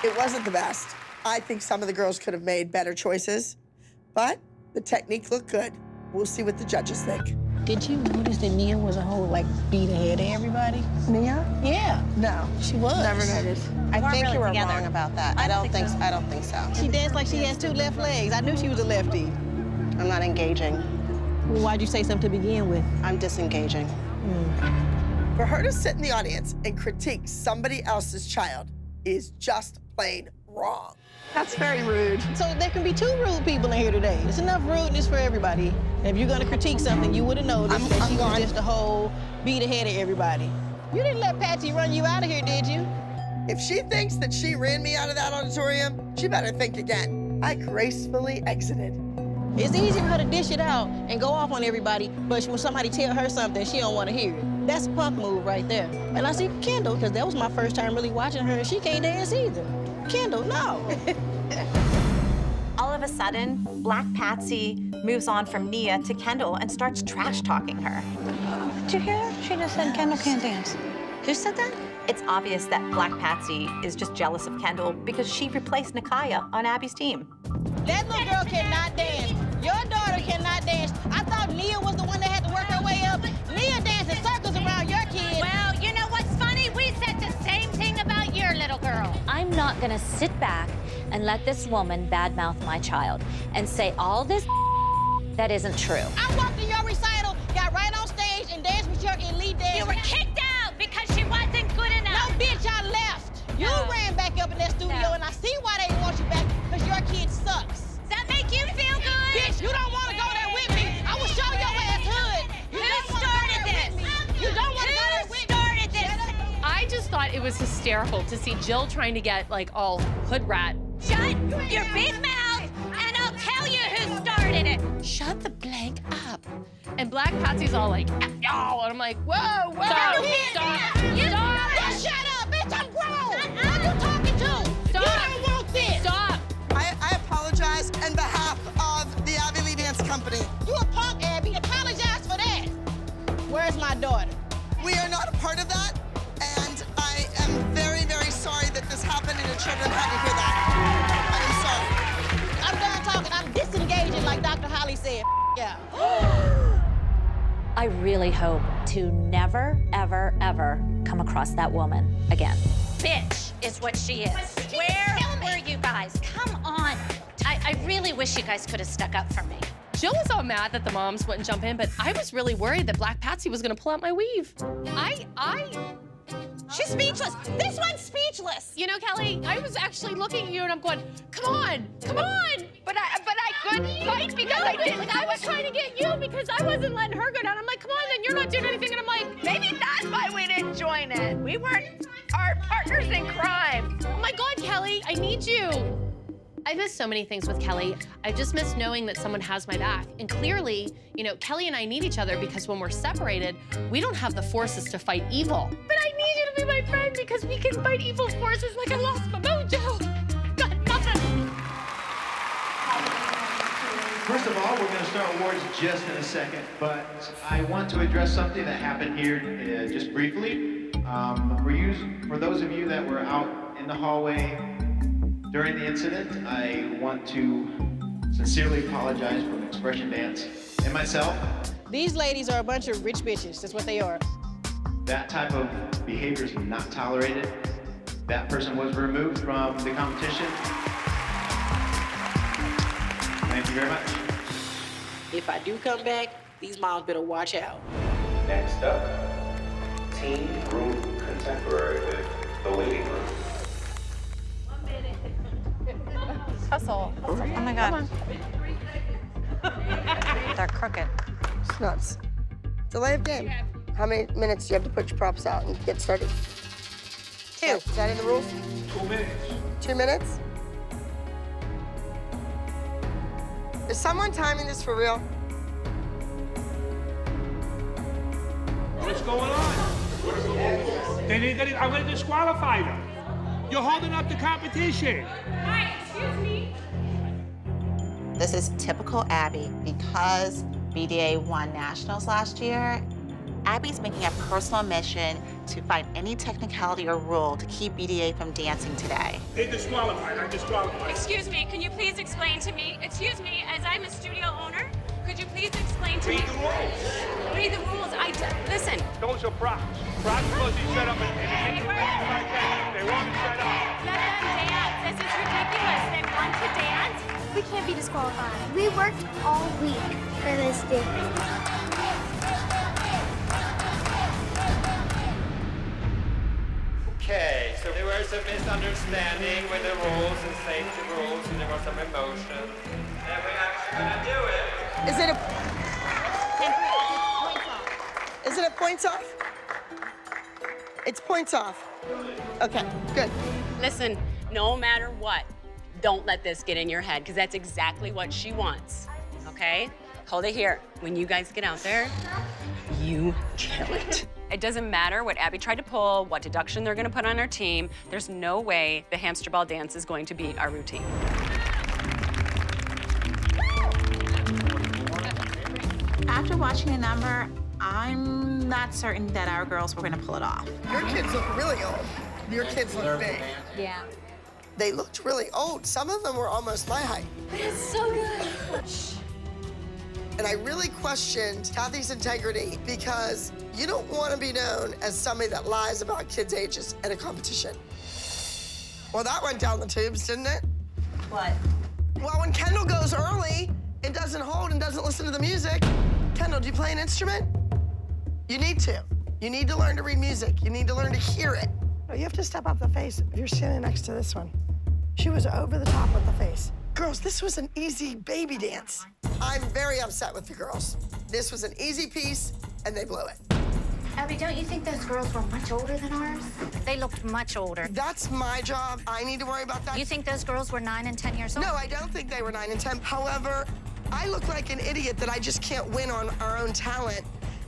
It wasn't the best. I think some of the girls could have made better choices, but the technique looked good. We'll see what the judges think. Did you notice that Nia was a whole, like, beat ahead of everybody? Nia? Yeah. No. She was. Never noticed. I think really you were together. wrong about that. I don't think so. She danced like she has two left legs. I knew she was a lefty. I'm not engaging. Well, why'd you say something to begin with? I'm disengaging. For her to sit in the audience and critique somebody else's child is just plain wrong. That's very rude. So there can be two rude people in here today. There's enough rudeness for everybody. And if you're gonna critique something, you would have noticed that she was just a whole beat ahead of everybody. You didn't let Patsy run you out of here, did you? If she thinks that she ran me out of that auditorium, she better think again. I gracefully exited. It's easy for her to dish it out and go off on everybody, but when somebody tell her something, she don't want to hear it. That's a punk move right there. And I see Kendall, because that was my first time really watching her, and she can't dance either. Kendall, no. All of a sudden, Black Patsy moves on from Nia to Kendall and starts trash-talking her. Did you hear that? She just said Kendall can't dance. Who said that? It's obvious that Black Patsy is just jealous of Kendall because she replaced Nakaya on Abby's team. That little girl cannot dance. Your daughter cannot dance. I thought Nia was the one that had to work her way up. Nia dancing circles around your kid. Well, you know what's funny? We said the same thing about your little girl. I'm not gonna sit back and let this woman badmouth my child and say all this that isn't true. I walked in your recital, got right on stage, and danced with your elite dance. You were kicked out because she wasn't good enough. No, bitch, I left. You ran back up in that studio, and I see why they want you back, because your kid sucks. Does that make you feel good? Bitch, you don't want to go there with me. I will show your ass hood. Who started this? You don't want to go there Who with me. started this? I just thought it was hysterical to see Jill trying to get, like, all hood rat. Shut your big mouth, and I'll tell you who started it. Shut the blank up. And Black Patsy's all like, y'all, and I'm like, whoa, whoa, Stop. Yeah, shut up, bitch, I'm grown. Who you talking to? Stop. You don't want this. Stop. I apologize on behalf of the Abby Lee Dance Company. You a punk, Abby. Apologize for that. Where's my daughter? We are not a part of that, and I am very, very sorry that this happened and your children had to hear that. I am sorry. I'm done talking. I'm disengaging like Dr. Holly said. Yeah. I really hope to never, ever, ever come across that woman again. Bitch is what she is. Where were you guys? Come on. I really wish you guys could have stuck up for me. Jill was all mad that the moms wouldn't jump in, but I was really worried that Black Patsy was gonna pull out my weave. She's speechless. This one's speechless. You know, Kelly, I was actually looking at you and I'm going, come on, come on. But I couldn't fight because I didn't. Like, I was trying to get you because I wasn't letting her go down. I'm like, come on, then you're not doing anything. And I'm like, Maybe that's why we didn't join it. We weren't our partners in crime. oh my God, Kelly, I need you. I miss so many things with Kelly. I just miss knowing that someone has my back. And clearly, you know, Kelly and I need each other because when we're separated, we don't have the forces to fight evil. But I need you to be my friend because we can fight evil forces like I lost my mojo. Got nothing. First of all, we're going to start awards just in a second, but I want to address something that happened here just briefly. For those of you that were out in the hallway during the incident, I want to sincerely apologize from Expression Dance and myself. These ladies are a bunch of rich bitches. That's what they are. That type of behavior is not tolerated. That person was removed from the competition. Thank you very much. If I do come back, these moms better watch out. Next up, Teen Group Contemporary with The Waiting Room. Hustle. Oh my God. They're crooked. It's nuts. Delay of game. How many minutes do you have to put your props out and get started? 2. Is that in the rules? 2 minutes. 2 minutes? Is someone timing this for real? What's going on? I'm going to disqualify them. You're holding up the competition. Hi, excuse me. This is typical Abby. Because BDA won nationals last year, Abby's making a personal mission to find any technicality or rule to keep BDA from dancing today. They disqualified. I disqualified. Excuse me, can you please explain to me? Excuse me, as I'm a studio owner, could you please explain to me? Read the rules. Read the rules. Listen. Those are props. Props supposed to be set up in 55 seconds. They won't be set up. Let them dance. This is ridiculous. They want to dance. We can't be disqualified. We worked all week for this dance. Okay, so there was a misunderstanding with the rules and safety rules, and there was some emotion. And we're actually gonna do it. Is it points off? It's points off. Okay, good. Listen, no matter what, don't let this get in your head, because that's exactly what she wants, okay? Hold it here. When you guys get out there, you kill it. It doesn't matter what Abby tried to pull, what deduction they're gonna put on our team. There's no way the hamster ball dance is going to beat our routine. After watching the number, I'm not certain that our girls were gonna pull it off. Your kids look really old. Your kids look big. Yeah. They looked really old. Some of them were almost my height. But it's so good. And I really questioned Kathy's integrity because you don't want to be known as somebody that lies about kids' ages at a competition. Well, that went down the tubes, didn't it? What? Well, when Kendall goes early and doesn't hold and doesn't listen to the music, Kendall, do you play an instrument? You need to. You need to learn to read music. You need to learn to hear it. No, you have to step up the face if you're standing next to this one. She was over the top with the face. Girls, this was an easy baby dance. I'm very upset with the girls. This was an easy piece, and they blew it. Abby, don't you think those girls were much older than ours? They looked much older. That's my job. I need to worry about that. You think those girls were 9 and 10 years old? No, I don't think they were 9 and 10. However, I look like an idiot that I just can't win on our own talent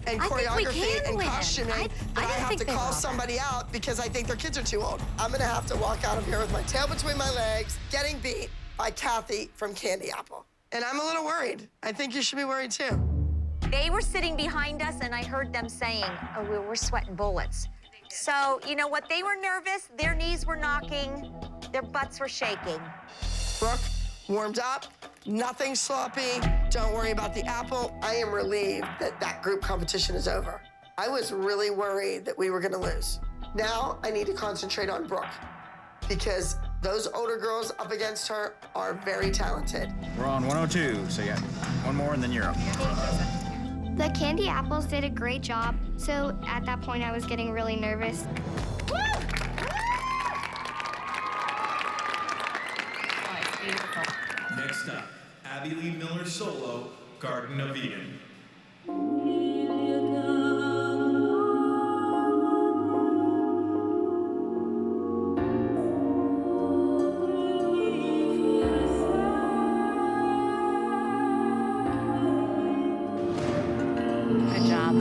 and choreography and costuming. I have to call somebody out because I think their kids are too old. I'm gonna have to walk out of here with my tail between my legs, getting beat by Kathy from Candy Apple. And I'm a little worried. I think you should be worried too. They were sitting behind us, and I heard them saying, oh, we're sweating bullets. So, you know what? They were nervous. Their knees were knocking. Their butts were shaking. Brooke, warmed up. Nothing sloppy. Don't worry about the apple. I am relieved that that group competition is over. I was really worried that we were going to lose. Now I need to concentrate on Brooke because those older girls up against her are very talented. We're on 102, so yeah, one more and then you're up. The Candy Apples did a great job, so at that point I was getting really nervous. Oh, it's beautiful. Next up, Abby Lee Miller solo, Garden of Eden. Good job.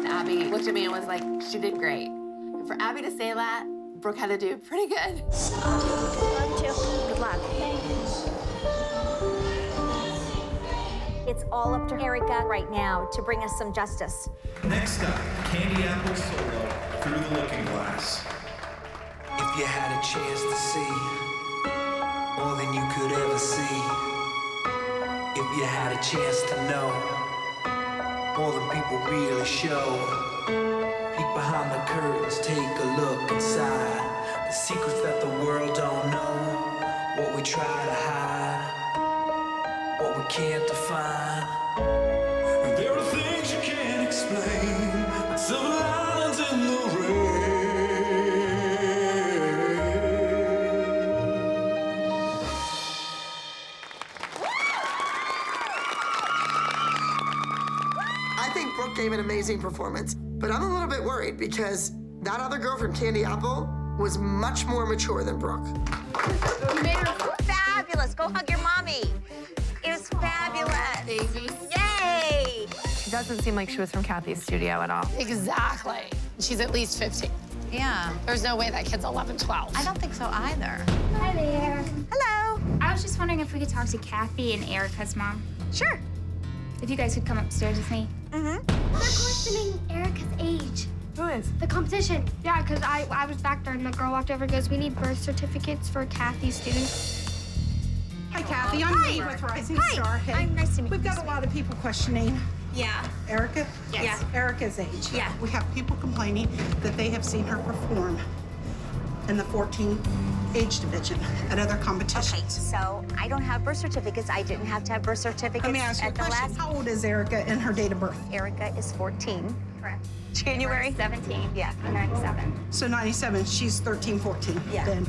Abby looked at me and was like, she did great. And for Abby to say that, Brooke had to do pretty good. Love you. Good luck. It's all up to Erica right now to bring us some justice. Next up, Candy Apple solo, Through the Looking Glass. If you had a chance to see more than you could ever see, if you had a chance to know more than people really show, peek behind the curtains, take a look inside. The secrets that the world don't know, what we try to hide, what we can't define. gave an amazing performance. But I'm a little bit worried because that other girl from Candy Apple was much more mature than Brooke. You made her fabulous. Go hug your mommy. It was fabulous. Yay! She doesn't seem like she was from Kathy's studio at all. Exactly. She's at least 15. Yeah. There's no way that kid's 11, 12. I don't think so either. Hi there. Hello. I was just wondering if we could talk to Kathy and Erica's mom. Sure. If you guys could come upstairs with me. Mm-hmm. They're questioning Erica's age. Who is? The competition. Yeah, because I was back there and the girl walked over and goes, we need birth certificates for Kathy's students. Hi, Kathy. I'm Lee with Rising Star. Hey, I'm nice to meet you. We've got a lot of people questioning Yeah. Erica. Yes. Yeah. Erica's age. Yeah. We have people complaining that they have seen her perform in the 14 age division at other competitions. Okay, so I don't have birth certificates. I didn't have to have birth certificates Let me ask you a at the question. last. How old is Erica and her date of birth? Erica is 14. Correct. January 17. Yeah. 97. So 97, she's 13, 14. Yeah. Then.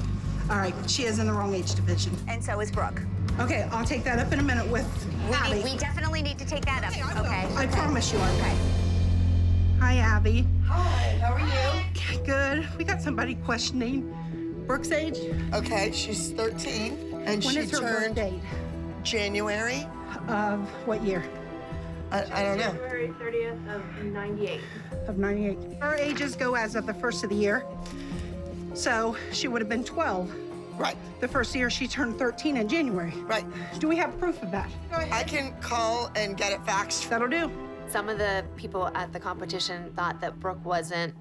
All right, she is in the wrong age division. And so is Brooke. Okay, I'll take that up in a minute with Abby. We definitely need to take that up. Okay. I promise you I will. Okay. Hi, Abby. Hi, how are you? Good. We got somebody questioning Brooke's age. Okay, she's 13, and When she is her birth turned date? January. Of what year? I don't know. January 30th of 98. Of 98. Her ages go as of the first of the year. So she would have been 12. Right. The first year she turned 13 in January. Right. Do we have proof of that? I can call and get it faxed. That'll do. Some of the people at the competition thought that Brooke wasn't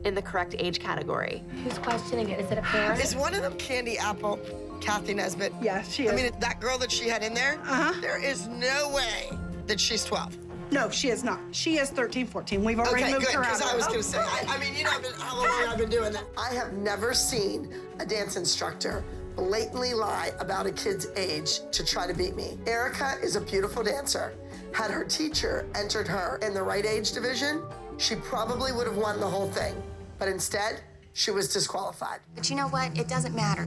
in the correct age category. Who's questioning it? Is it a parent? Is one of them Candy Apple, Kathy Nesbitt? Yeah, she is. I mean, that girl that she had in there, there is no way that she's 12. No, she is not. She is 13, 14. We've already Okay, moved good, her out. because I was going to say, I mean, you know how long I've been doing that. I have never seen a dance instructor blatantly lie about a kid's age to try to beat me. Erica is a beautiful dancer. Had her teacher entered her in the right age division, she probably would have won the whole thing. But instead, she was disqualified. But you know what? It doesn't matter.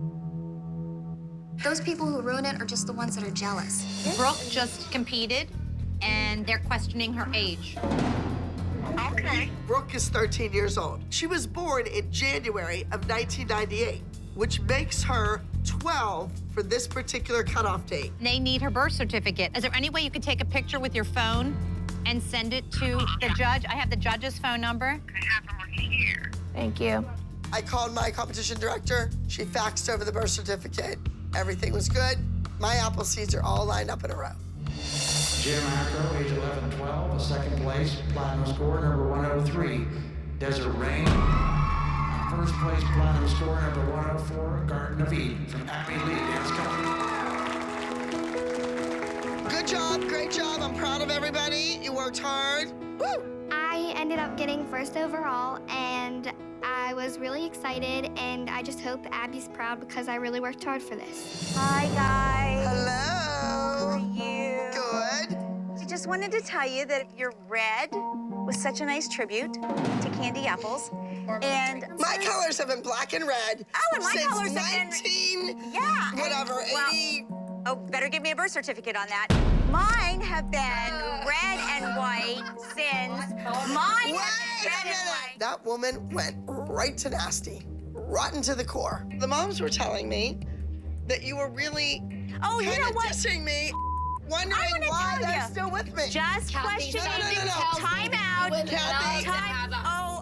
Those people who ruin it are just the ones that are jealous. Brooke just competed, and they're questioning her age. Okay. Brooke is 13 years old. She was born in January of 1998, which makes her 12 for this particular cutoff date. They need her birth certificate. Is there any way you could take a picture with your phone and send it to the judge? I have the judge's phone number. I have them here. Thank you. I called my competition director. She faxed over the birth certificate. Everything was good. My apple seeds are all lined up in a row. Jim Acro, age 11, 12, a second place, platinum score, number 103. Desert Rain, first place, platinum score, number 104, Garden of Eden, from Abby Lee Dance Company. Good job, great job. I'm proud of everybody. You worked hard. Woo! I ended up getting first overall, and I was really excited, and I just hope Abby's proud because I really worked hard for this. Hi, guys. Hello. How are you? Good. I just wanted to tell you that your red was such a nice tribute to Candy Apples. And my colors have been black and red. Oh, and my since colors have been 19, yeah, whatever, 80. Oh, better give me a birth certificate on that. Mine have been red and white since mine have been red and white. That woman went right to nasty, rotten to the core. The moms were telling me that you were really dissing me, wondering why they're still with me. Just questioning. Time out.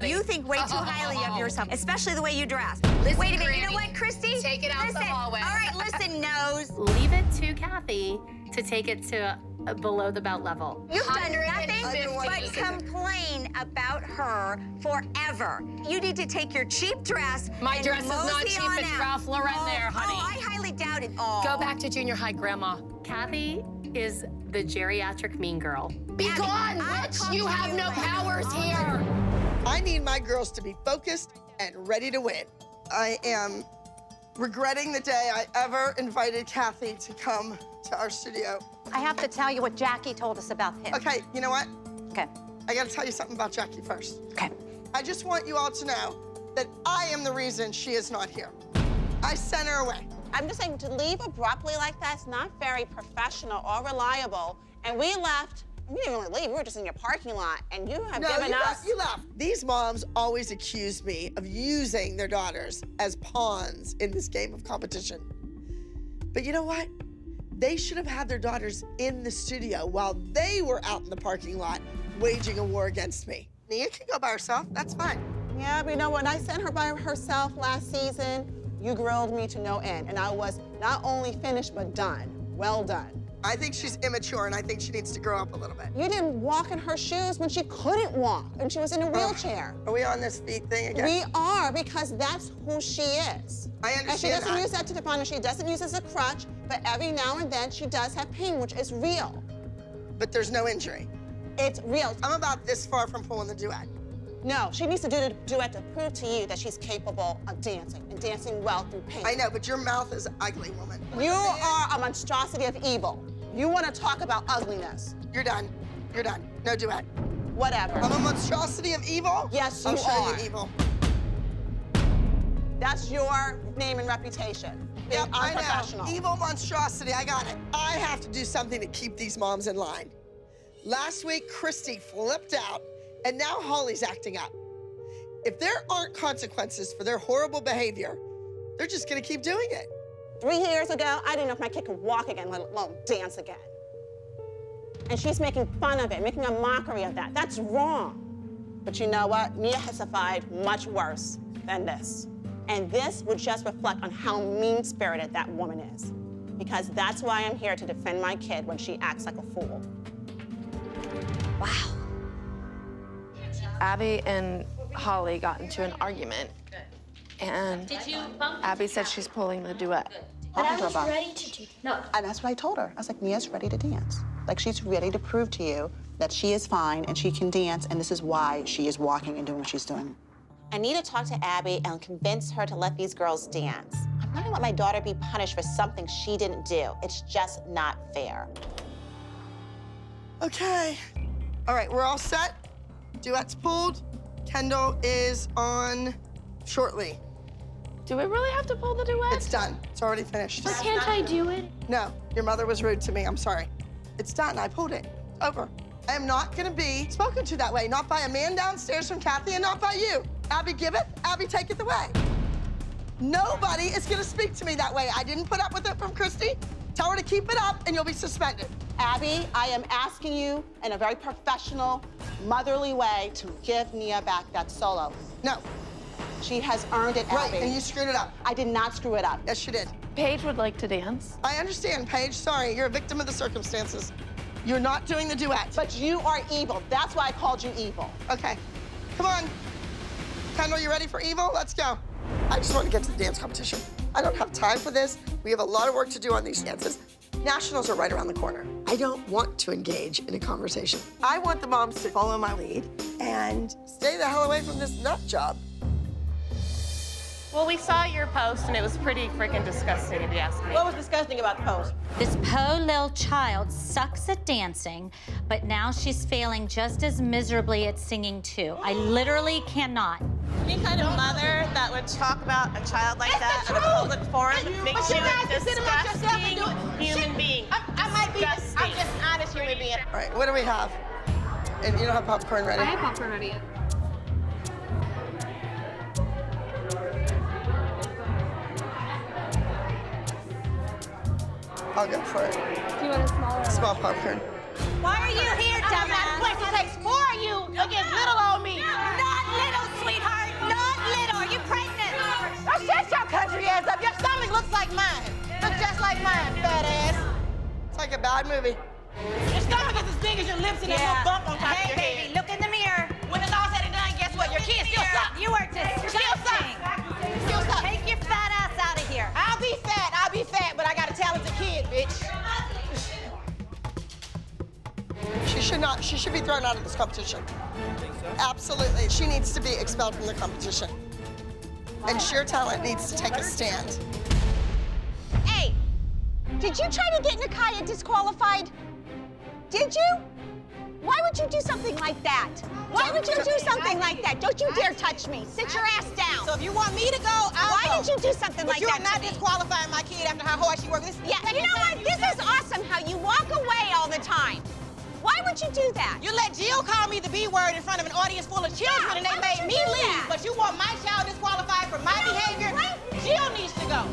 Oh, you think way too highly of yourself, especially the way you dress. Listen, Wait a minute. Granny, You know what, Christy? take it out the hallway. All right, listen, nose. Leave it to Kathy to take it to below the belt level. You've done nothing but complain about her forever. You need to take your cheap dress. My and dress is not mosey cheap. on It's out. Ralph Lauren there, honey. Oh, I highly doubt it. Oh. Go back to junior high, Grandma. Kathy is the geriatric mean girl. Be Abby, gone, witch! You have no powers here. I need my girls to be focused and ready to win. I am regretting the day I ever invited Kathy to come to our studio. I have to tell you what Jackie told us about him. Okay, you know what? Okay. I gotta tell you something about Jackie first. Okay. I just want you all to know that I am the reason she is not here. I sent her away. I'm just saying, to leave abruptly like that's not very professional or reliable. And we left We didn't really leave. We were just in your parking lot, and you have No, given us. you left. These moms always accuse me of using their daughters as pawns in this game of competition. But you know what? They should have had their daughters in the studio while they were out in the parking lot waging a war against me. Nia can go by herself. That's fine. Yeah, but you know, when I sent her by herself last season, you grilled me to no end, and I was not only finished, but done. Well done. I think she's immature, and I think she needs to grow up a little bit. You didn't walk in her shoes when she couldn't walk, and she was in a wheelchair. Are we on this feet thing again? We are, because that's who she is. I understand And she doesn't that. use that to define her. She doesn't use it as a crutch, but every now and then she does have pain, which is real. But there's no injury. It's real. I'm about this far from pulling the duet. No, she needs to do the duet to prove to you that she's capable of dancing, and dancing well through pain. I know, but your mouth is ugly, woman. You are a monstrosity of evil. You want to talk about ugliness. You're done. You're done. No duet. Whatever. I'm a monstrosity of evil? Yes, you I'll show are. you evil. That's your name and reputation. Being Yep, I unprofessional. know. Evil monstrosity, I got it. I have to do something to keep these moms in line. Last week, Christy flipped out, and now Holly's acting up. If there aren't consequences for their horrible behavior, they're just gonna keep doing it. 3 years ago, I didn't know if my kid could walk again, let alone dance again. And she's making fun of it, making a mockery of that. That's wrong. But you know what? Nia has survived much worse than this. And this would just reflect on how mean-spirited that woman is. Because that's why I'm here to defend my kid when she acts like a fool. Wow. Abby and Holly got into an argument, and Abby said she's pulling the duet. But I was ready to do No. And that's what I told her. I was like, Nia's ready to dance. Like, she's ready to prove to you that she is fine and she can dance, and this is why she is walking and doing what she's doing. I need to talk to Abby and convince her to let these girls dance. I'm not gonna let my daughter be punished for something she didn't do. It's just not fair. Okay. All right, we're all set. Duet's pulled. Kendall is on shortly. Do we really have to pull the duet? It's done. It's already finished. Why can't I do it? No, your mother was rude to me. I'm sorry. It's done. I pulled it. Over. I am not gonna be spoken to that way. Not by a man downstairs from Kathy and not by you. Abby, give it. Abby, take it away. Nobody is gonna speak to me that way. I didn't put up with it from Christy. Tell her to keep it up and you'll be suspended. Abby, I am asking you in a very professional, motherly way to give Nia back that solo. No. She has earned it, Right, Abby. and you screwed it up. I did not screw it up. Yes, you did. Paige would like to dance. I understand, Paige. Sorry, you're a victim of the circumstances. You're not doing the duet. But you are evil. That's why I called you evil. Okay, come on. Kendall, you ready for evil? Let's go. I just want to get to the dance competition. I don't have time for this. We have a lot of work to do on these dances. Nationals are right around the corner. I don't want to engage in a conversation. I want the moms to follow my lead and stay the hell away from this nut job. Well, we saw your post, and it was pretty freaking disgusting, if you ask me. What was disgusting about the post? This poor little child sucks at dancing, but now she's failing just as miserably at singing too. I literally cannot. Any kind of mother that would talk about a child like that in a public forum makes you a disgusting human being. I might be. I'm just an honest human being. All right, what do we have? And you don't have popcorn ready? I have popcorn ready. I'll go for it. Do you want a smaller? Small popcorn. Why are you here, dumbass? Place to take 4 of you against little old me. Not little, sweetheart. Not little. Are you pregnant? Oh, shut your country ass up. Your stomach looks like mine. Looks just like mine, fat ass. It's like a bad movie. Your stomach is as big as your lips and that little bump on top of your Hey, baby, head. look in the mirror. When it's all said and done, guess what? Your kids still suck. You are disgusting. Still suck. Take your fat ass out of here. I'll be fat, but I got a talented kid, bitch. She should be thrown out of this competition. Absolutely. She needs to be expelled from the competition. And sheer talent needs to take a stand. Hey, did you try to get Nakaya disqualified? Did you? Why would you do something like that? Why would you do something like that? Don't you dare touch me. Sit your ass down. So if you want me to go, I'll Why go. did you do something like that? But you're not disqualifying my kid after how hard she worked. Yeah, you know what? This is awesome how you walk away all the time. Why would you do that? You let Jill call me the B word in front of an audience full of children and they made me leave. But you want my child disqualified for my behavior? Jill needs to go.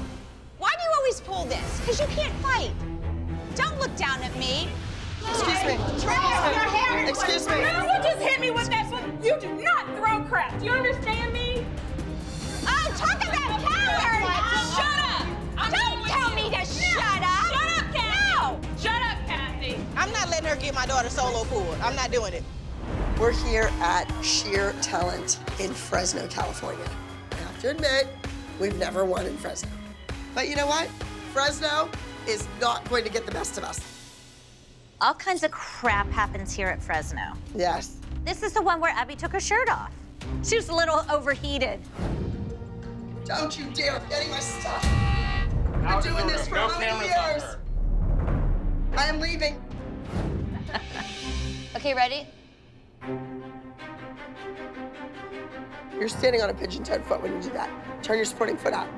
Why do you always pull this? Because you can't fight. Don't look down at me. Excuse me. Excuse me. You just hit me with that foot. You do not throw crap. Do you understand me? Oh, talk about coward! Shut up! Don't tell me to shut up! Shut up, Kathy! No! Shut up, Kathy! I'm not letting her get my daughter solo pulled. I'm not doing it. We're here at Sheer Talent in Fresno, California. I have to admit, we've never won in Fresno. But you know what? Fresno is not going to get the best of us. All kinds of crap happens here at Fresno. Yes. This is the one where Abby took her shirt off. She was a little overheated. Don't you dare be getting my stuff. I've been doing this for how many years? I am leaving. Okay, ready? You're standing on a pigeon-toed foot when you do that. Turn your supporting foot out.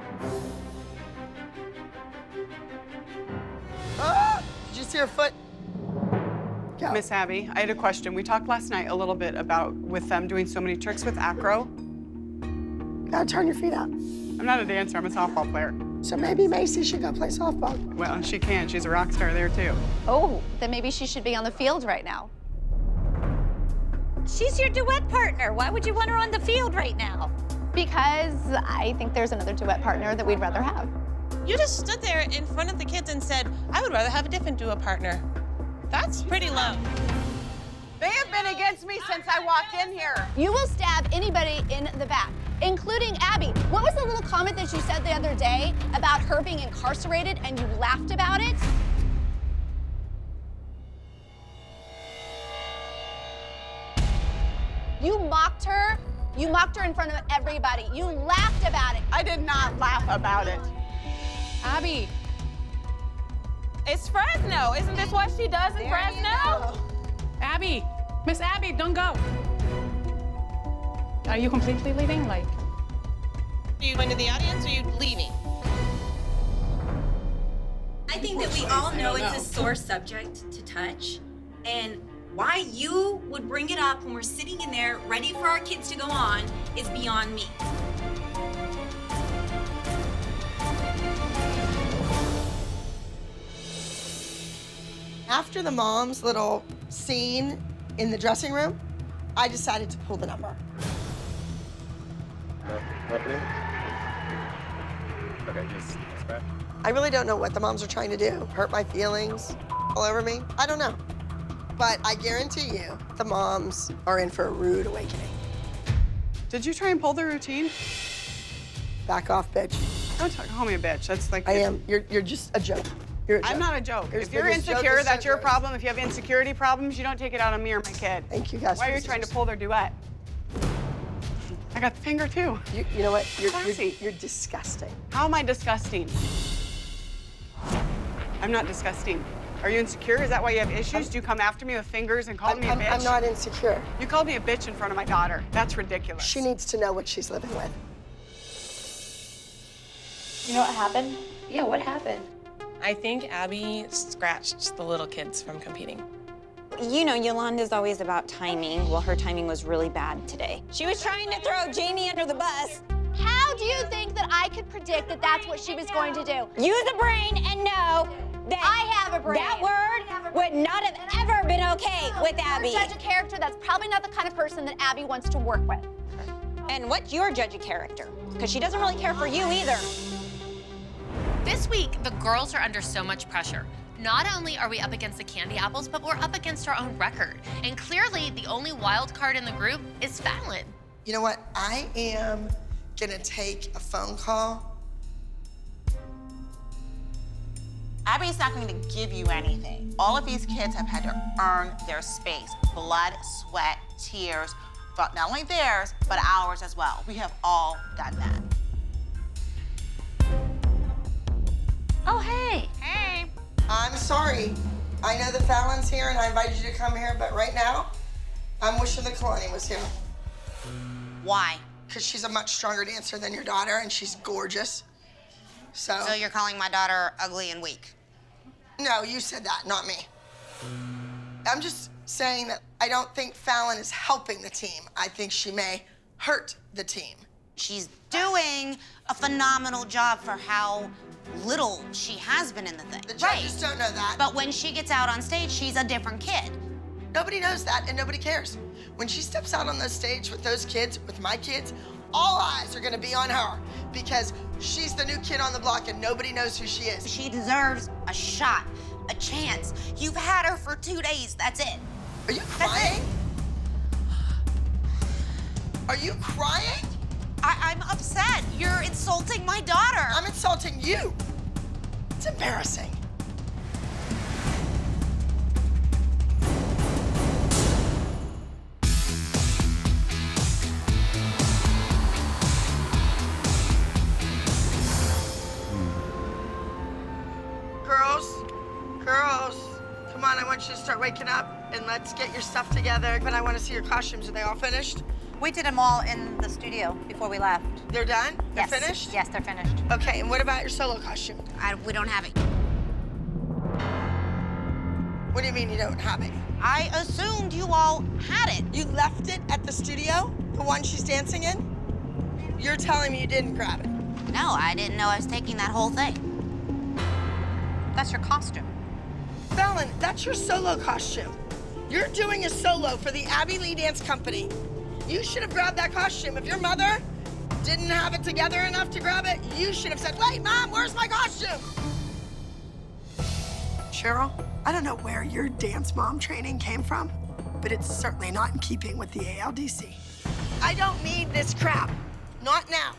Ah! Did you see her foot? Go. Miss Abby, I had a question. We talked last night a little bit about with them doing so many tricks with acro. Gotta turn your feet out. I'm not a dancer, I'm a softball player. So maybe Macy should go play softball. Well, she can. She's a rock star there, too. Oh, then maybe she should be on the field right now. She's your duet partner. Why would you want her on the field right now? Because I think there's another duet partner that we'd rather have. You just stood there in front of the kids and said, I would rather have a different duo partner. That's pretty low. They have been against me since I walked in here. You will stab anybody in the back, including Abby. What was the little comment that you said the other day about her being incarcerated and you laughed about it? You mocked her. You mocked her in front of everybody. You laughed about it. I did not laugh about it. Abby. It's Fresno. Isn't this what she does in Fresno? Abby. Miss Abby, don't go. Are you completely leaving? Like, Are you going to the audience or are you leaving? I think that we all know it's a sore subject to touch, and why you would bring it up when we're sitting in there ready for our kids to go on is beyond me. After the mom's little scene in the dressing room, I decided to pull the number. Okay, just scratch. I really don't know what the moms are trying to do. Hurt my feelings all over me? I don't know. But I guarantee you, the moms are in for a rude awakening. Did you try and pull the routine? Back off, bitch. Don't call me a bitch. That's like... I am. You're just a joke. You're a joke. I'm not a joke. You're If you're biggest joke insecure, this that's your century. problem. If you have insecurity problems, you don't take it out on me or my kid. Thank you guys. Why for are you the trying to scissors. pull their duet? I got the finger too. You know what? Classy. You're disgusting. How am I disgusting? I'm not disgusting. Are you insecure? Is that why you have issues? Do you come after me with fingers and call me a bitch? I'm not insecure. You called me a bitch in front of my daughter. That's ridiculous. She needs to know what she's living with. You know what happened? Yeah, what happened? I think Abby scratched the little kids from competing. You know, Yolanda's always about timing. Well, her timing was really bad today. She was trying to throw Jamie under the bus. How do you think that I could predict that that's what she was going to do? Use a brain and know that I have a brain. that word would not have ever been okay with Abby. Judge a character that's probably not the kind of person that Abby wants to work with. And what's your judge of character? Because she doesn't really care for you either. This week, the girls are under so much pressure. Not only are we up against the Candy Apples, but we're up against our own record. And clearly, the only wild card in the group is Fallon. You know what? I am gonna take a phone call. Abby's not going to give you anything. All of these kids have had to earn their space. Blood, sweat, tears, but not only theirs, but ours as well. We have all done that. Oh, hey. Hey. I'm sorry. I know the Fallon's here and I invited you to come here, but right now, I'm wishing the Kalani was here. Why? Because she's a much stronger dancer than your daughter and she's gorgeous. So you're calling my daughter ugly and weak? No, you said that, not me. I'm just saying that I don't think Fallon is helping the team. I think she may hurt the team. She's doing a phenomenal job for how little she has been in the thing. The judges don't know that. But when she gets out on stage, she's a different kid. Nobody knows that, and nobody cares. When she steps out on the stage with those kids, with my kids, all eyes are gonna be on her because she's the new kid on the block and nobody knows who she is. She deserves a shot, a chance. You've had her for 2 days, that's it. Are you crying? Are you crying? I'm upset. You're insulting my daughter. I'm insulting you. It's embarrassing. Girls, come on, I want you to start waking up and let's get your stuff together. But I want to see your costumes. Are they all finished? We did them all in the studio before we left. They're done? They're Yes. finished? Yes, they're finished. Okay, and what about your solo costume? We don't have it. What do you mean you don't have it? I assumed you all had it. You left it at the studio? The one she's dancing in? You're telling me you didn't grab it? No, I didn't know I was taking that whole thing. That's your costume. Fallon, that's your solo costume. You're doing a solo for the Abby Lee Dance Company. You should have grabbed that costume. If your mother didn't have it together enough to grab it, you should have said, wait, Mom, where's my costume? Cheryl, I don't know where your dance mom training came from, but it's certainly not in keeping with the ALDC. I don't need this crap. Not now.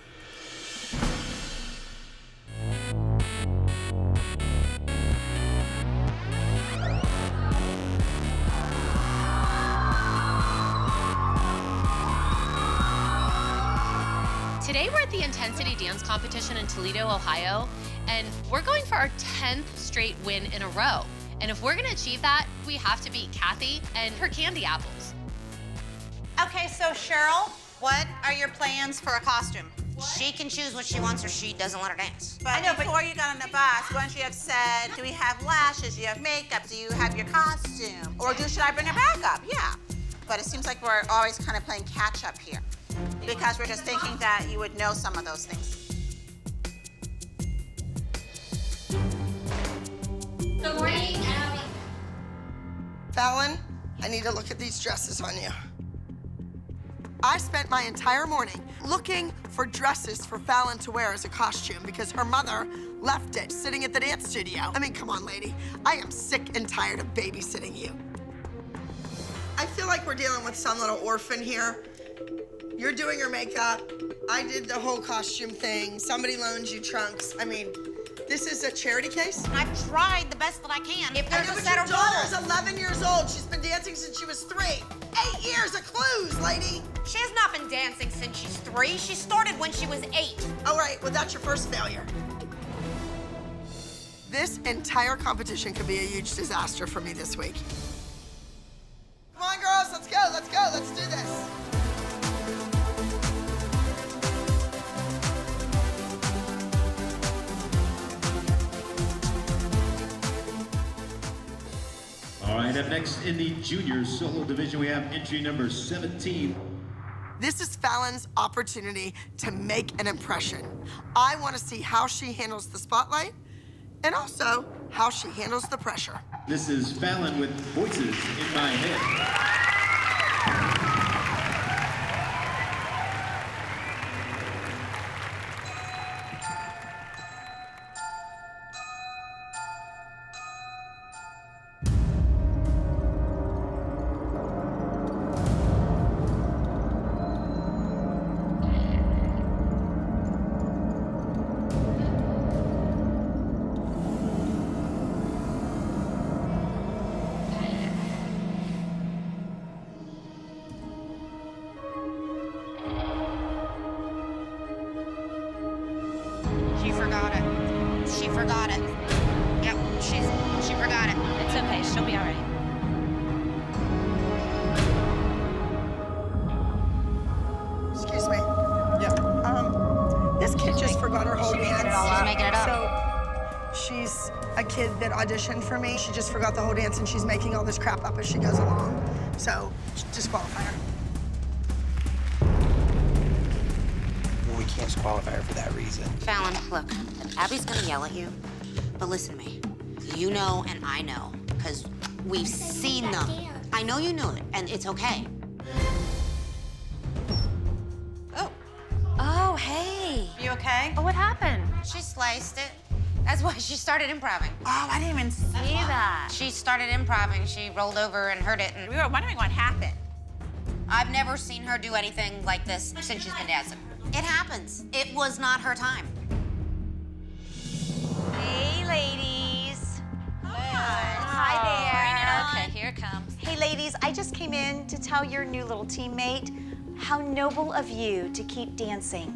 Today we're at the Intensity Dance Competition in Toledo, Ohio, and we're going for our 10th straight win in a row. And if we're gonna achieve that, we have to beat Kathy and her candy apples. Okay, so Cheryl, what are your plans for a costume? She can choose what she wants or she doesn't let her dance. But before you got on the bus, wouldn't you have said, do we have lashes, do you have makeup, do you have your costume? Or should I bring her back up? Yeah. But it seems like we're always kind of playing catch up here because we're just thinking that you would know some of those things. Good morning, Abby. Fallon, I need to look at these dresses on you. I spent my entire morning looking for dresses for Fallon to wear as a costume because her mother left it sitting at the dance studio. I mean, come on, lady. I am sick and tired of babysitting you. I feel like we're dealing with some little orphan here. You're doing her makeup. I did the whole costume thing. Somebody loaned you trunks. I mean, this is a charity case? I've tried the best that I can. If there's a but set your of daughter's rules. 11 years old. She's been dancing since she was 3. 8 years of clues, lady. She has not been dancing since she's 3. She started when she was 8. All right, well, that's your first failure. This entire competition could be a huge disaster for me this week. Come on, girls, let's go, let's do this. All right, up next in the junior solo division, we have entry number 17. This is Fallon's opportunity to make an impression. I want to see how she handles the spotlight and also how she handles the pressure. This is Fallon with Voices in My Head. She forgot it. She forgot it. Yep, she forgot it. It's okay, she'll be all right. Excuse me. Yeah. This kid just forgot her whole dance. She's making it up. So She's a kid that auditioned for me. She just forgot the whole dance, and she's making all this crap up as she goes along. So, disqualify her. Well, we can't disqualify her for that reason. Fallon, look, Abby's gonna yell at you, but listen to me. You know and I know, because we've seen them. I know you knew it, and it's okay. Oh, hey. You okay? Oh, what happened? She sliced it. That's why she started improving. Oh, I didn't even see that. She started improving. She rolled over and hurt it. And We were wondering what happened. I've never seen her do anything like this since she's been dancing. It happens. It was not her time. Hey, ladies. Hi there. Okay, here it comes. Hey, ladies, I just came in to tell your new little teammate how noble of you to keep dancing.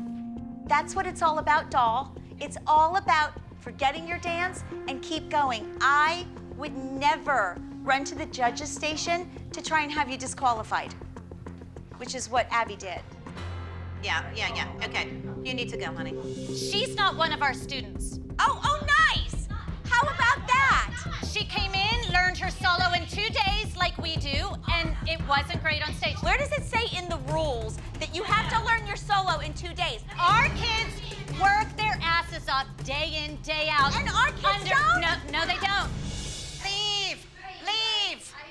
That's what it's all about, doll. It's all about forgetting your dance and keep going. I would never run to the judges' station to try and have you disqualified, which is what Abby did. Yeah. Okay, you need to go, honey. She's not one of our students. Oh, nice! How about that? She came in, learned her solo in 2 days like we do, and it wasn't great on stage. Where does it say in the rules that you have to learn your solo in 2 days? Our kids work their asses off day in, day out. And our kids don't? No, they don't. Leave!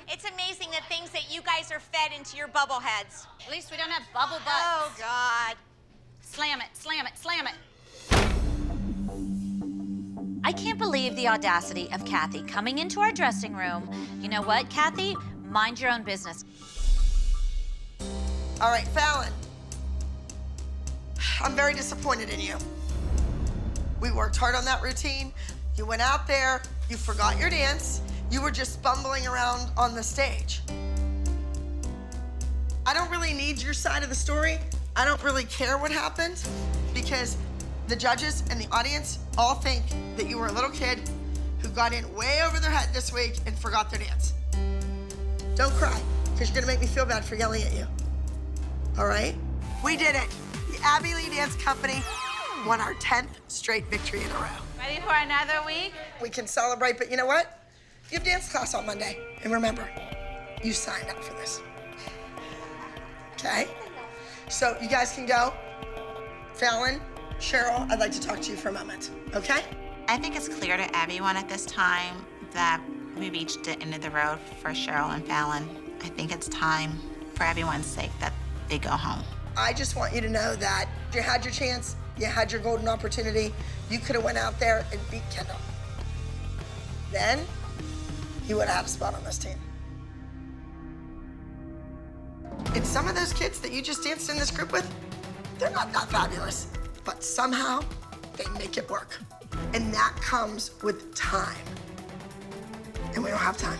It's amazing the things that you guys are fed into your bubble heads. At least we don't have bubble butts. Oh, God. Slam it. I can't believe the audacity of Kathy coming into our dressing room. You know what, Kathy? Mind your own business. All right, Fallon. I'm very disappointed in you. We worked hard on that routine. You went out there, you forgot your dance. You were just bumbling around on the stage. I don't really need your side of the story. I don't really care what happened because the judges and the audience all think that you were a little kid who got in way over their head this week and forgot their dance. Don't cry, because you're gonna make me feel bad for yelling at you. All right? We did it. The Abby Lee Dance Company won our 10th straight victory in a row. Ready for another week? We can celebrate, but you know what? You have dance class on Monday. And remember, you signed up for this. Okay? So you guys can go. Fallon, Cheryl, I'd like to talk to you for a moment, okay? I think it's clear to everyone at this time that we reached the end of the road for Cheryl and Fallon. I think it's time, for everyone's sake, that they go home. I just want you to know that you had your chance, you had your golden opportunity. You could have went out there and beat Kendall. Then, you would have had a spot on this team. And some of those kids that you just danced in this group with, they're not that fabulous, but somehow they make it work. And that comes with time. And we don't have time,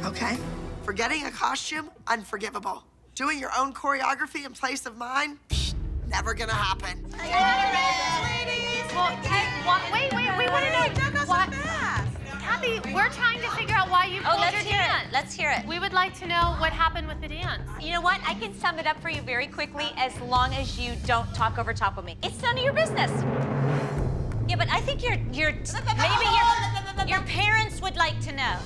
okay? Forgetting a costume, unforgivable. Doing your own choreography in place of mine, never gonna happen. Well, wait, we want to know why. Kathy, we're trying to figure out why you pulled your dance. Let's hear it. We would like to know what happened with the dance. You know what? I can sum it up for you very quickly as long as you don't talk over top of me. It's none of your business. Yeah, but I think maybe your parents would like to know.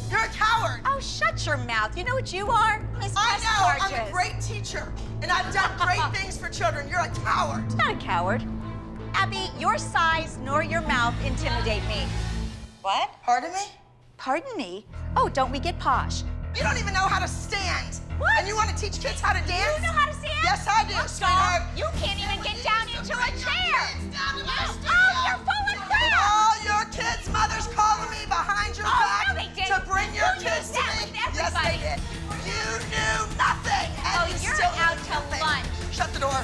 You're a coward. Oh, shut your mouth. You know what you are? Miss I know, I'm Gorgeous. a great teacher, and I've done great things for children. You're a coward. Not a coward. Abby, your size nor your mouth intimidate me. What? Pardon me? Pardon me? Oh, don't we get posh? You don't even know how to stand. What? And you want to teach kids how to dance? You know how to stand? Yes, I do, sweetheart. You can't even get down into a chair. Oh, you're full of crap. All your kids' mothers calling me behind your back no, they didn't. to bring your You kids used to that me. with Yes, everybody. they did. You knew nothing. And Oh, you you're still out knew to nothing. lunch. Shut the door.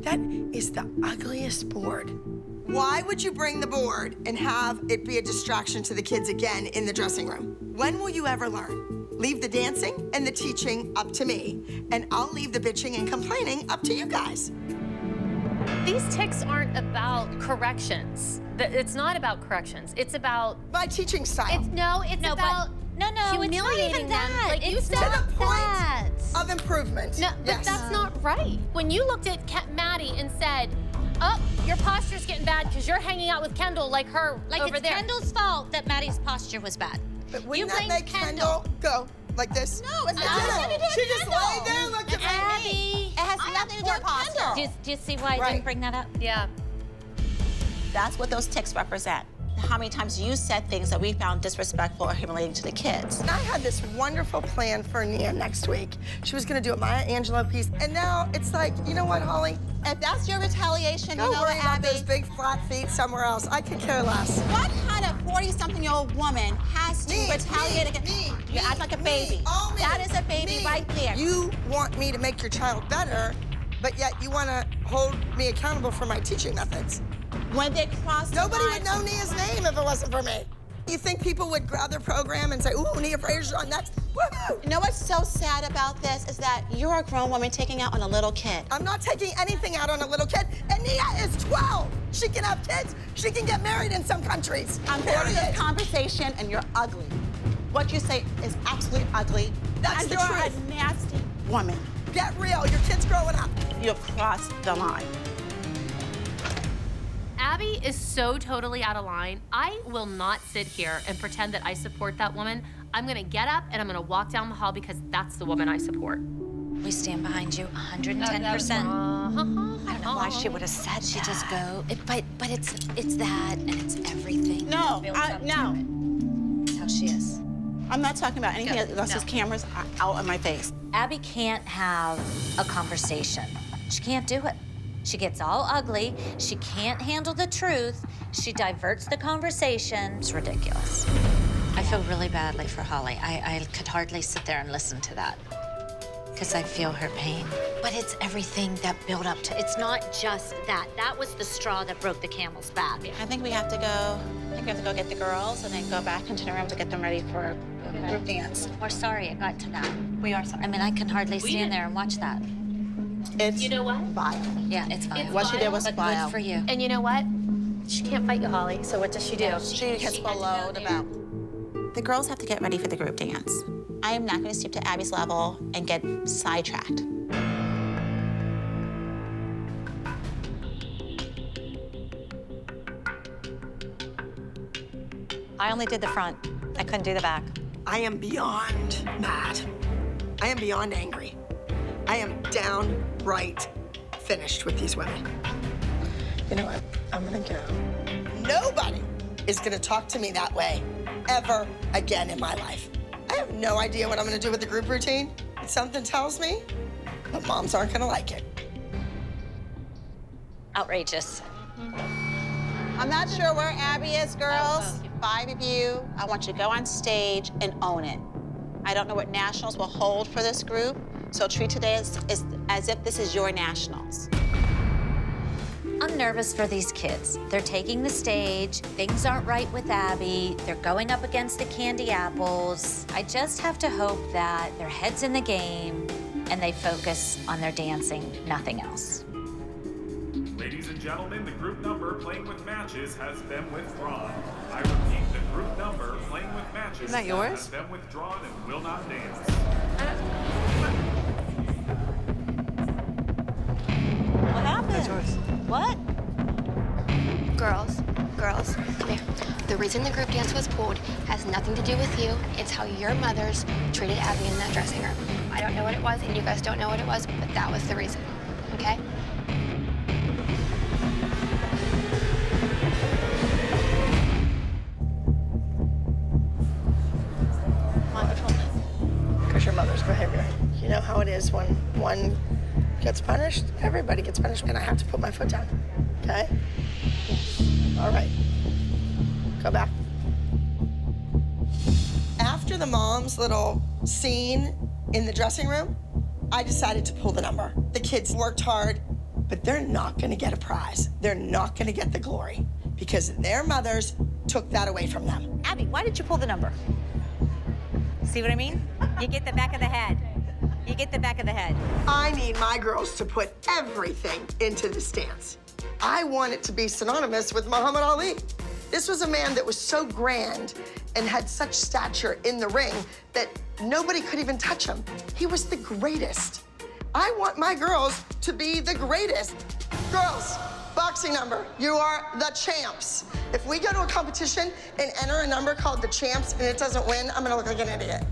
That is the ugliest board. Why would you bring the board and have it be a distraction to the kids again in the dressing room? When will you ever learn? Leave the dancing and the teaching up to me, and I'll leave the bitching and complaining up to you guys. These tics aren't about corrections. It's not about corrections. It's about my teaching style. It's about No, it's not humiliating even them. that. Like you It's said, To the point of improvement. No, but yes. that's not right. When you looked at Maddie and said, oh, your posture's getting bad because you're hanging out with Kendall like her Like over it's there. Kendall's fault that Maddie's posture was bad. But wouldn't that make Kendall go like this? No, it's I not. did it. She just laid there looking at Abby. me. It has nothing to do with posture. Do you see why I didn't bring that up? Yeah. That's what those tics represent. How many times you said things that we found disrespectful or humiliating to the kids. And I had this wonderful plan for Nia next week. She was gonna do a Maya Angelou piece, and now it's like, you know what, Holly? If that's your retaliation, Go you know worry what, about Abby? those big flat feet somewhere else. I could care less. What kind of 40-something-year-old woman has to retaliate against you? Act like a baby. All me. That is a baby right there. You want me to make your child better, but yet you want to hold me accountable for my teaching methods. When they cross Nobody would know Nia's name if it wasn't for me. You think people would grab their program and say, ooh, Nia Frazier's on next? Woohoo! You know what's so sad about this is that you're a grown woman taking out on a little kid. I'm not taking anything out on a little kid, and Nia is 12. She can have kids. She can get married in some countries. I'm having this conversation, and you're ugly. What you say is absolutely ugly. That's and the you're truth. a nasty woman. Get real. Your kid's growing up. You've crossed the line. Abby is so totally out of line. I will not sit here and pretend that I support that woman. I'm gonna get up and I'm gonna walk down the hall because that's the woman I support. We stand behind you 110%. I don't know why she would have said she just go. But it's that and it's everything. No, no. That's how she is. I'm not talking about anything Good. unless No. those cameras are out of my face. Abby can't have a conversation. She can't do it. She gets all ugly. She can't handle the truth. She diverts the conversation. It's ridiculous. I feel really badly for Holly. I could hardly sit there and listen to that because I feel her pain. But it's everything that built up to, it's not just that. That was the straw that broke the camel's back. I think we have to go get the girls and then go back into the room to get them ready for a group dance. We're sorry it got to that. We are sorry. I mean, I can hardly stand there and watch that. It's You know what? vile. Yeah, it's fine. It's What she did was But vile. good for you. And you know what? She can't fight you, Holly, so what does she do? She gets below the belt. The girls have to get ready for the group dance. I am not going to stoop to Abby's level and get sidetracked. I only did the front. I couldn't do the back. I am beyond mad. I am beyond angry. I am downright finished with these women. You know what? I'm gonna go. Nobody is gonna talk to me that way ever again in my life. I have no idea what I'm gonna do with the group routine. Something tells me the moms aren't gonna like it. Outrageous. I'm not sure where Abby is, girls. 5 of you, I want you to go on stage and own it. I don't know what nationals will hold for this group, so treat today as if this is your nationals. I'm nervous for these kids. They're taking the stage. Things aren't right with Abby. They're going up against the Candy Apples. I just have to hope that their head's in the game and they focus on their dancing, nothing else. Ladies and gentlemen, the group number playing with matches has been withdrawn. I repeat, the group number playing with matches Isn't that yours? has been withdrawn and will not dance. What happened? That's yours. What? Girls, come here. The reason the group dance was pulled has nothing to do with you. It's how your mothers treated Abby in that dressing room. I don't know what it was, and you guys don't know what it was, but that was the reason, okay? Because your mother's behavior. You know how it is when one gets punished, everybody gets punished, and I have to put my foot down, okay? All right, go back. After the mom's little scene in the dressing room, I decided to pull the number. The kids worked hard, but they're not gonna get a prize. They're not gonna get the glory because their mothers took that away from them. Abby, why did you pull the number? See what I mean? You get the back of the head. You get the back of the head. I need my girls to put everything into this dance. I want it to be synonymous with Muhammad Ali. This was a man that was so grand and had such stature in the ring that nobody could even touch him. He was the greatest. I want my girls to be the greatest. Girls, boxing number, you are the champs. If we go to a competition and enter a number called the champs and it doesn't win, I'm gonna look like an idiot.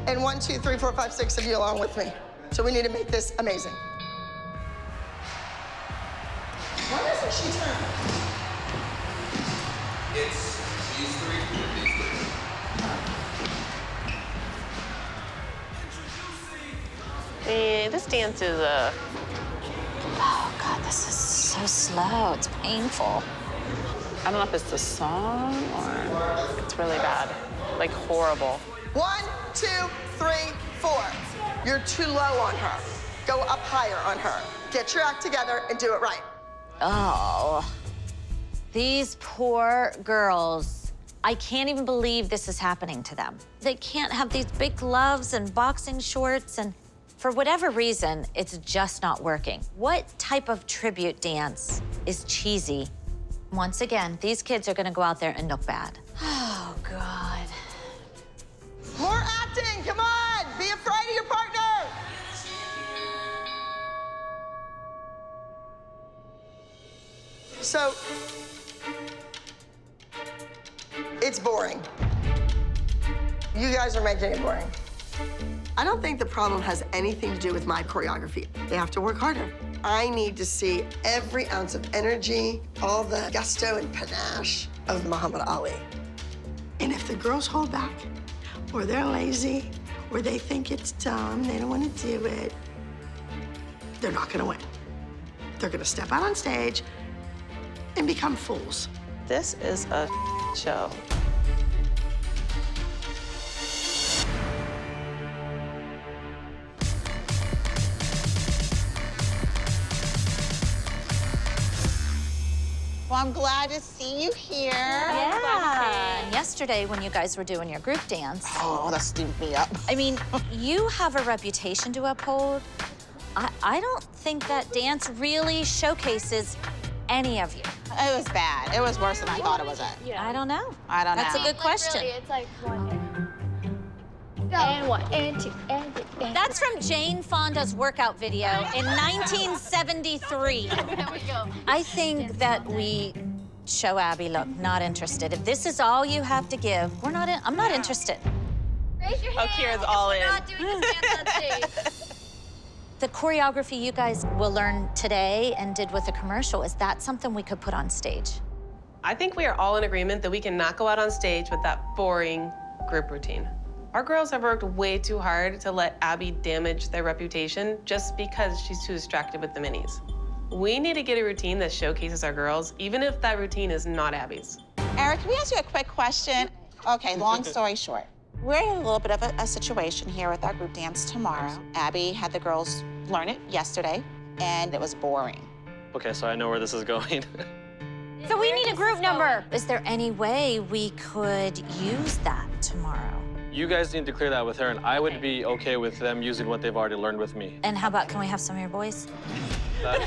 And 1, 2, 3, 4, 5, 6 of you along with me. So we need to make this amazing. Why doesn't she turn? It's these three. This dance is Oh God, this is so slow. It's painful. I don't know if it's the song or it's really bad, like horrible. 1, 2, 3, 4. You're too low on her. Go up higher on her. Get your act together and do it right. Oh, these poor girls. I can't even believe this is happening to them. They can't have these big gloves and boxing shorts, and for whatever reason, it's just not working. What type of tribute dance is cheesy? Once again, these kids are gonna go out there and look bad. Oh, God. More acting, come on! Be afraid of your partner! So, it's boring. You guys are making it boring. I don't think the problem has anything to do with my choreography. They have to work harder. I need to see every ounce of energy, all the gusto and panache of Muhammad Ali. And if the girls hold back, or they're lazy, or they think it's dumb, they don't want to do it, they're not gonna win. They're gonna step out on stage and become fools. This is a show. Well, I'm glad to see you here. Yeah, and yesterday when you guys were doing your group dance. Oh, that steamed me up. I mean, you have a reputation to uphold. I don't think that dance really showcases any of you. It was bad. It was worse than I thought it was. I don't know. I don't know. That's a good question. Really, it's like 1 and 1 and 2 and 3. That's from Jane Fonda's workout video in 1973. There we go. I think that we show Abby, look, not interested. If this is all you have to give, I'm not interested. Raise your hand. Kira's all in. We're not doing this dance on stage. The choreography you guys will learn today and did with the commercial, is that something we could put on stage? I think we are all in agreement that we cannot go out on stage with that boring group routine. Our girls have worked way too hard to let Abby damage their reputation just because she's too distracted with the minis. We need to get a routine that showcases our girls, even if that routine is not Abby's. Eric, can we ask you a quick question? Okay, long story short. We're in a little bit of a situation here with our group dance tomorrow. Abby had the girls learn it yesterday, and it was boring. Okay, so I know where this is going. So we need a group number. Is there any way we could use that tomorrow? You guys need to clear that with her, and I would be okay with them using what they've already learned with me. And how about, can we have some of your boys? That'll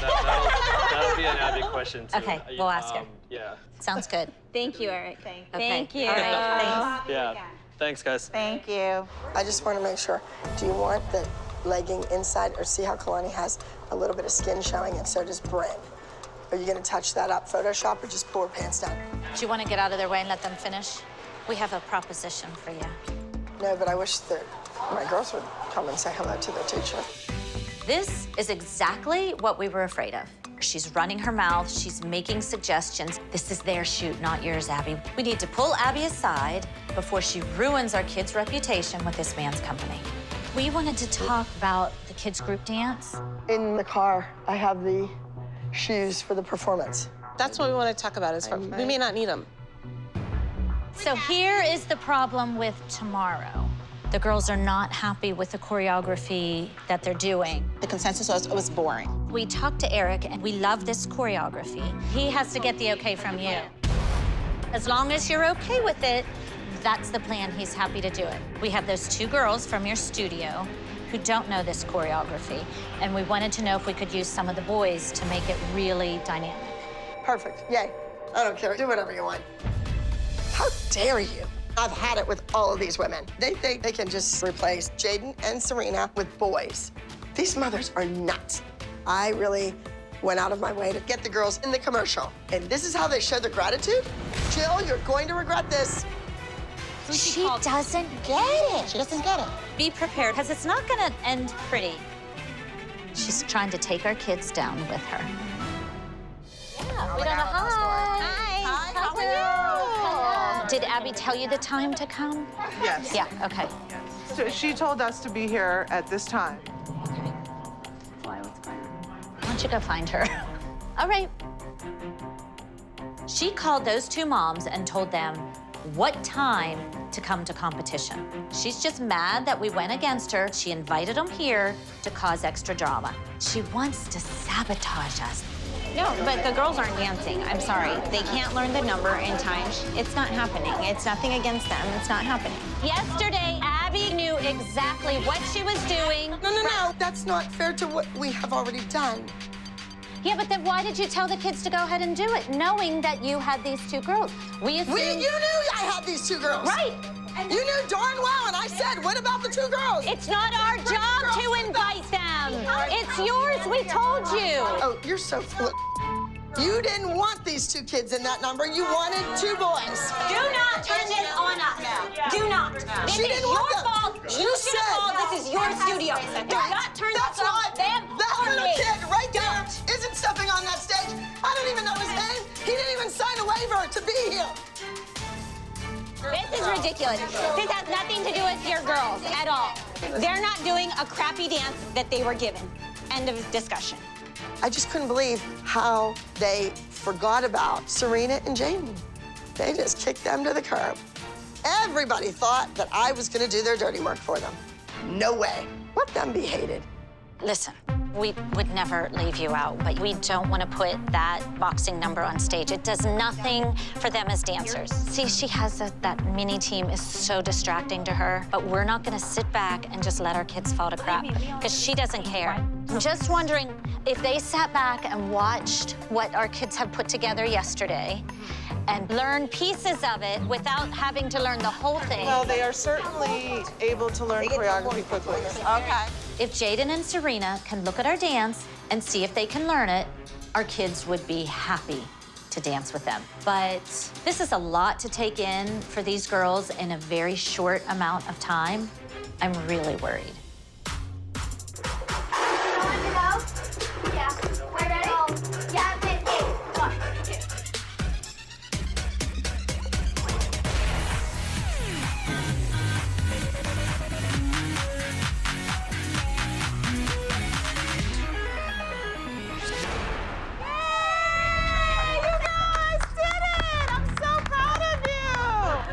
be an Abby question, too. Okay, we'll ask her. Yeah. Sounds good. Thank you, Eric. Thank you. All right, thanks. Yeah. Thanks, guys. Thank you. I just want to make sure, do you want the legging inside, or see how Kalani has a little bit of skin showing, and so does Bryn? Are you going to touch that up, Photoshop, or just pull her pants down? Do you want to get out of their way and let them finish? We have a proposition for you. No, but I wish that my girls would come and say hello to their teacher. This is exactly what we were afraid of. She's running her mouth, she's making suggestions. This is their shoot, not yours, Abby. We need to pull Abby aside before she ruins our kids' reputation with this man's company. We wanted to talk about the kids' group dance. In the car, I have the shoes for the performance. That's what we want to talk about. We may not need them. So here is the problem with tomorrow. The girls are not happy with the choreography that they're doing. The consensus was it was boring. We talked to Eric, and we love this choreography. He has to get the okay from you. As long as you're okay with it, that's the plan. He's happy to do it. We have those 2 girls from your studio who don't know this choreography, and we wanted to know if we could use some of the boys to make it really dynamic. Perfect. Yay. I don't care. Do whatever you want. How dare you? I've had it with all of these women. They think they can just replace Jaden and Serena with boys. These mothers are nuts. I really went out of my way to get the girls in the commercial. And this is how they show their gratitude? Jill, you're going to regret this. She doesn't get it. She doesn't get it. Be prepared, because it's not gonna end pretty. She's trying to take our kids down with her. Yeah, we don't know. Hi, how are you? Did Abby tell you the time to come? Yes. Yeah, okay. So she told us to be here at this time. Why don't you go find her? All right. She called those two moms and told them what time to come to competition. She's just mad that we went against her. She invited them here to cause extra drama. She wants to sabotage us. No, but the girls aren't dancing. I'm sorry. They can't learn the number in time. It's not happening. It's nothing against them. It's not happening. Yesterday, Abby knew exactly what she was doing. No. That's not fair to what we have already done. Yeah, but then why did you tell the kids to go ahead and do it, knowing that you had these two girls? You knew I had these two girls. Right. You knew darn well, and I said, what about the two girls? It's not our job to invite them. It's yours, we told you. Oh, you're so full of You didn't want these two kids in that number. You wanted two boys. Do not turn this on us. Do not. This She is didn't your want them. fault. You should have called. This is your studio. Do not turn this on them That or little me. kid right there isn't stepping on that stage. I don't even know his name. He didn't even sign a waiver to be here. This is ridiculous. This has nothing to do with your girls at all. They're not doing a crappy dance that they were given. End of discussion. I just couldn't believe how they forgot about Serena and Jaden. They just kicked them to the curb. Everybody thought that I was gonna do their dirty work for them. No way. Let them be hated. Listen, we would never leave you out, but we don't want to put that boxing number on stage. It does nothing for them as dancers. See, she has that mini team is so distracting to her, but we're not going to sit back and just let our kids fall to crap, because she doesn't care. I'm just wondering if they sat back and watched what our kids have put together yesterday and learned pieces of it without having to learn the whole thing. Well, they are certainly able to learn choreography quickly. Okay. If Jaden and Serena can look at our dance and see if they can learn it, our kids would be happy to dance with them. But this is a lot to take in for these girls in a very short amount of time. I'm really worried.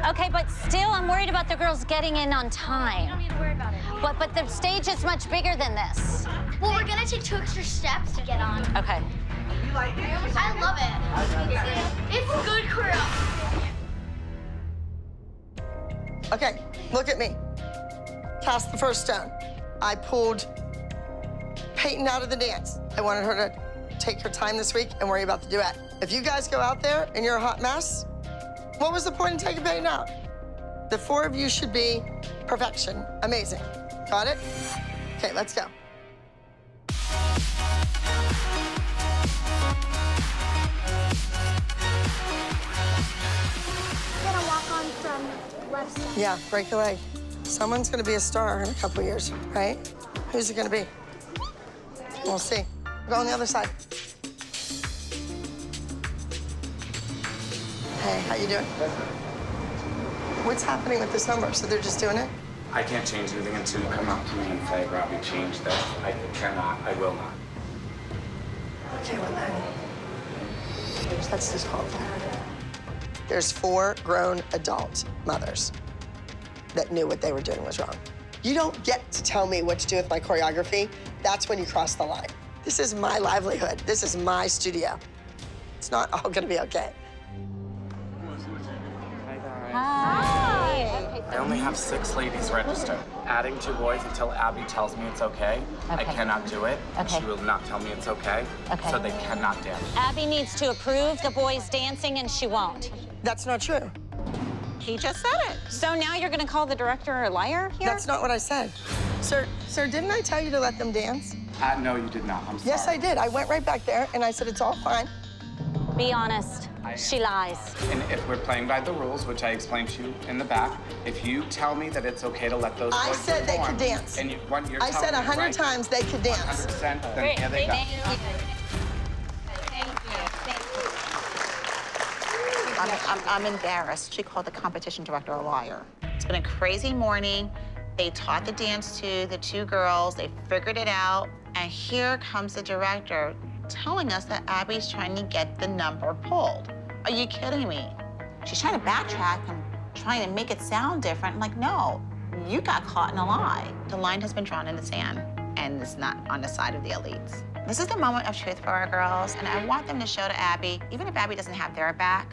Okay, but still, I'm worried about the girls getting in on time. You don't need to worry about it. But the stage is much bigger than this. Well, we're gonna take 2 extra steps to get on. Okay. You like it? I love it. It's good choreography. Okay, look at me. Cast the first stone. I pulled Peyton out of the dance. I wanted her to take her time this week and worry about the duet. If you guys go out there and you're a hot mess, what was the point in taking Peyton out? The 4 of you should be perfection. Amazing. Got it? Okay, let's go. We're gonna walk on from left side. Yeah, break your leg. Someone's gonna be a star in a couple years, right? Who's it gonna be? We'll see. Go on the other side. Hey, how you doing? What's happening with this number? So they're just doing it? I can't change anything until you come out to me and say, Robbie, change this. I cannot, I will not. Okay, well then, let's just hold that. There's 4 grown adult mothers that knew what they were doing was wrong. You don't get to tell me what to do with my choreography. That's when you cross the line. This is my livelihood. This is my studio. It's not all gonna be okay. Hi. I only have 6 ladies registered. Adding 2 boys until Abby tells me it's okay. I cannot do it. Okay. She will not tell me it's okay. Okay. So they cannot dance. Abby needs to approve the boys dancing, and she won't. That's not true. He just said it. So now you're gonna call the director a liar here? That's not what I said. Sir, didn't I tell you to let them dance? No, you did not. I'm sorry. Yes, I did. I went right back there and I said, it's all fine. Be honest. She lies. And if we're playing by the rules, which I explained to you in the back, if you tell me that it's okay to let those boys I said they could dance. And you're I said telling me 100 times they could dance. 100%, then here they go. I'm embarrassed. She called the competition director a liar. It's been a crazy morning. They taught the dance to the two girls. They figured it out. And here comes the director telling us that Abby's trying to get the number pulled. Are you kidding me? She's trying to backtrack and trying to make it sound different. I'm like, no, you got caught in a lie. The line has been drawn in the sand, and it's not on the side of the elites. This is the moment of truth for our girls, and I want them to show to Abby, even if Abby doesn't have their back,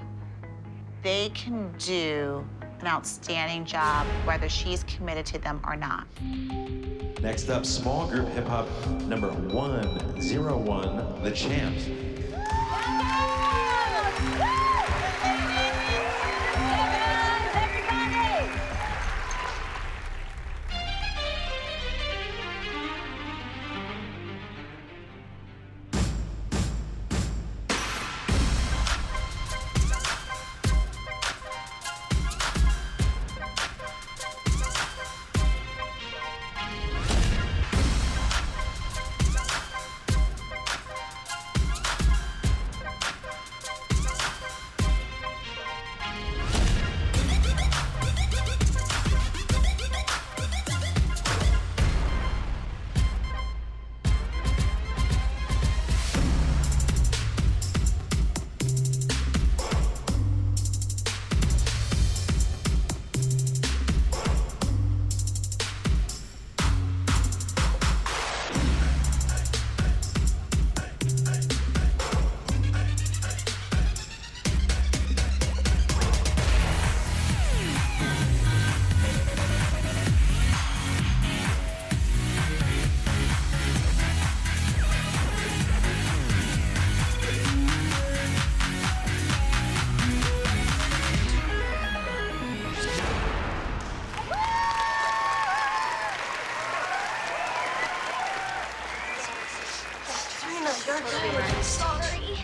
they can do an outstanding job, whether she's committed to them or not. Next up, small group hip hop number 101, The Champs.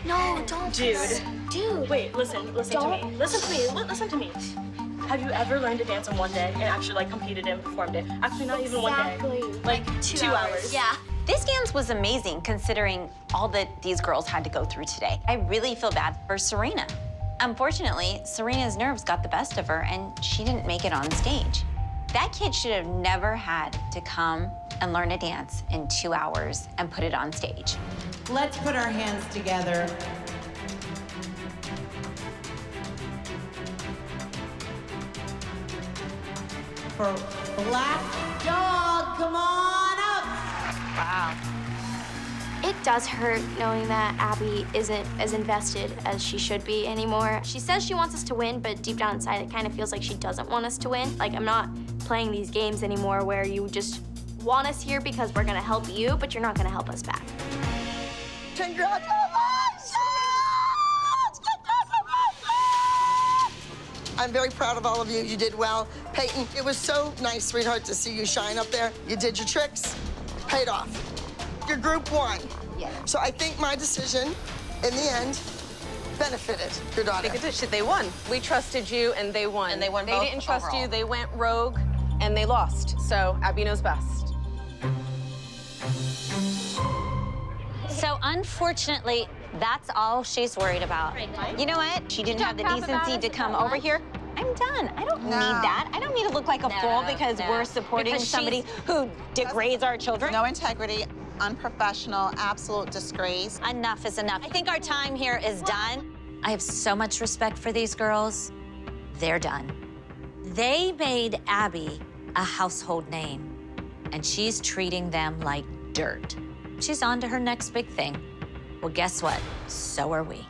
No, don't. Dude. Wait, listen to me. Listen to me. Have you ever learned to dance in one day and actually like competed and performed it? Actually, not even one day. Like 2 hours. Yeah. This dance was amazing considering all that these girls had to go through today. I really feel bad for Serena. Unfortunately, Serena's nerves got the best of her and she didn't make it on stage. That kid should have never had to come and learn a dance in 2 hours and put it on stage. Let's put our hands together. For Black Dog, come on up. Wow. It does hurt knowing that Abby isn't as invested as she should be anymore. She says she wants us to win, but deep down inside, it kind of feels like she doesn't want us to win. Like, I'm not playing these games anymore where you just want us here because we're gonna help you, but you're not gonna help us back. Congratulations! I'm very proud of all of you. You did well. Peyton, it was so nice, sweetheart, to see you shine up there. You did your tricks, paid off. Your group won. Yeah. So I think my decision, in the end, benefited your daughter. They won. We trusted you, and they won. And they won They both didn't trust overall. you. They went rogue, and they lost. So Abby knows best. So unfortunately, that's all she's worried about. You know what? She didn't have the decency to come over here. I'm done. I don't need that. I don't need to look like a fool because we're supporting somebody who degrades our children. No integrity, unprofessional, absolute disgrace. Enough is enough. I think our time here is done. I have so much respect for these girls. They're done. They made Abby a household name, and she's treating them like dirt. She's on to her next big thing. Well, guess what? So are we.